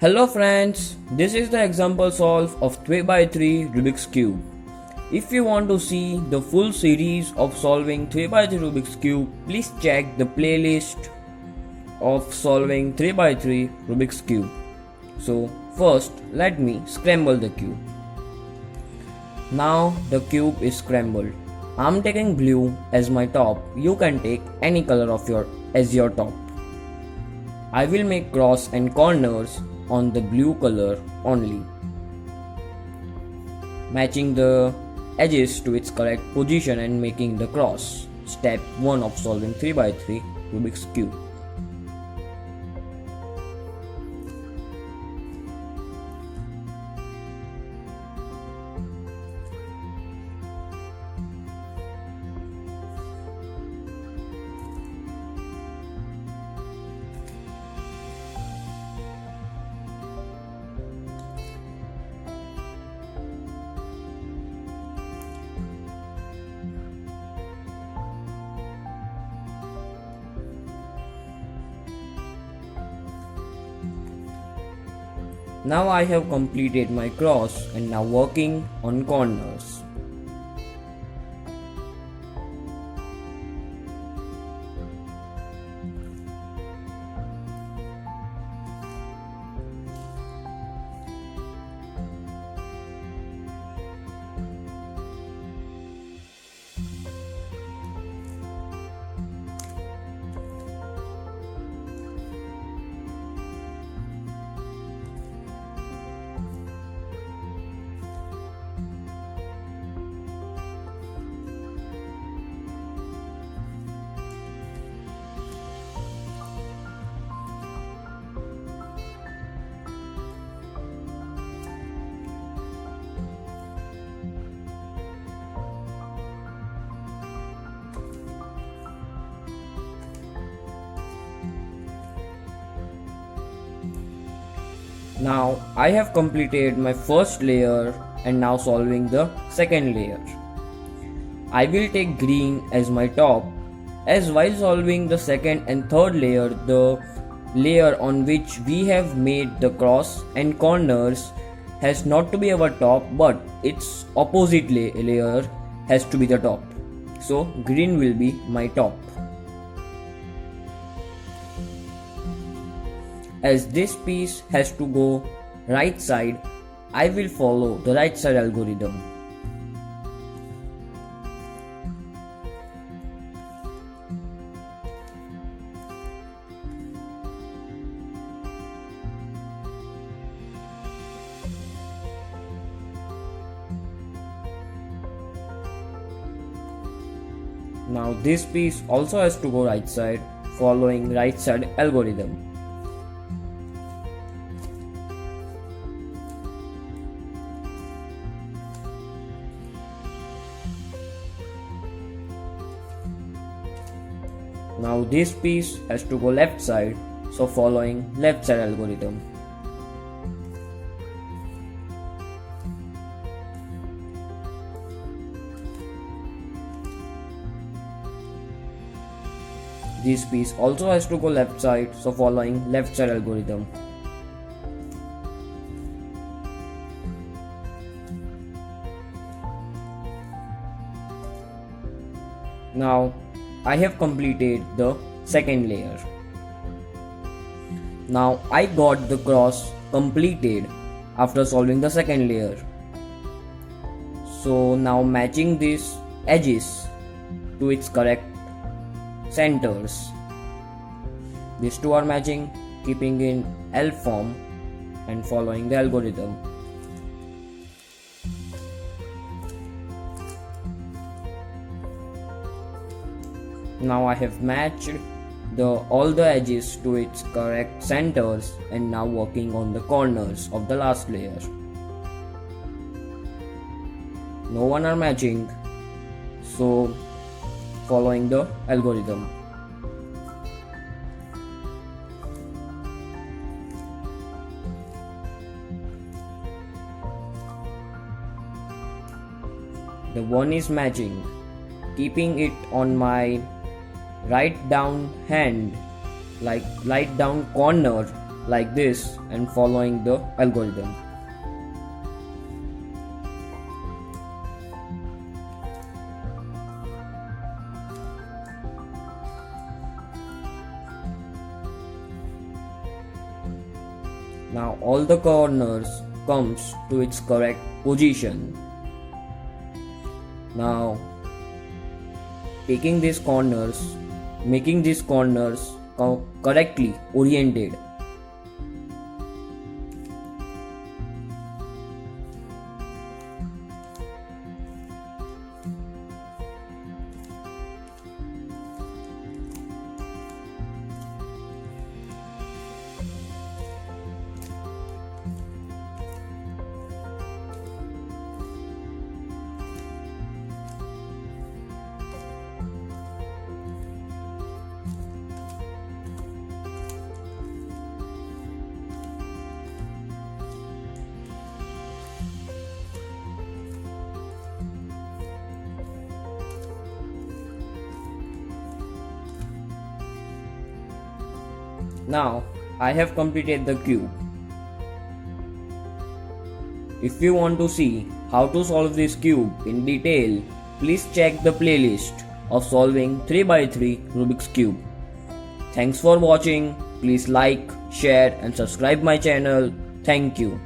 Hello friends, this is the example solve of 3x3 Rubik's Cube. If you want to see the full series of solving 3x3 Rubik's Cube, please check the playlist of solving 3x3 Rubik's Cube. So first let me scramble the cube. Now the cube is scrambled. I'm taking blue as my top. You can take any color as your top. I will make cross and corners on the blue color only, matching the edges to its correct position and making the cross. Step 1 of solving 3x3 Rubik's Cube. Now I have completed my cross and now working on corners. Now I have completed my first layer and now solving the second layer. I will take green as my top, as while solving the second and third layer, the layer on which we have made the cross and corners has not to be our top, but its opposite layer has to be the top. So green will be my top. As this piece has to go right side, I will follow the right side algorithm. Now this piece also has to go right side, following right side algorithm. Now this piece has to go left side, so following left side algorithm. This piece also has to go left side, so following left side algorithm. Now I have completed the second layer. Now I got the cross completed after solving the second layer. So now matching these edges to its correct centers. These two are matching, keeping in L form and following the algorithm. Now I have matched all the edges to its correct centers and now working on the corners of the last layer. No one are matching, so following the algorithm. The one is matching, keeping it on my right down hand, like right down corner like this and following the algorithm. Now all the corners comes to its correct position. Now taking these corners, making these corners correctly oriented. Now I have completed the cube. If you want to see how to solve this cube in detail, please check the playlist of solving 3x3 Rubik's Cube. Thanks for watching. Please like, share and subscribe my channel. Thank you.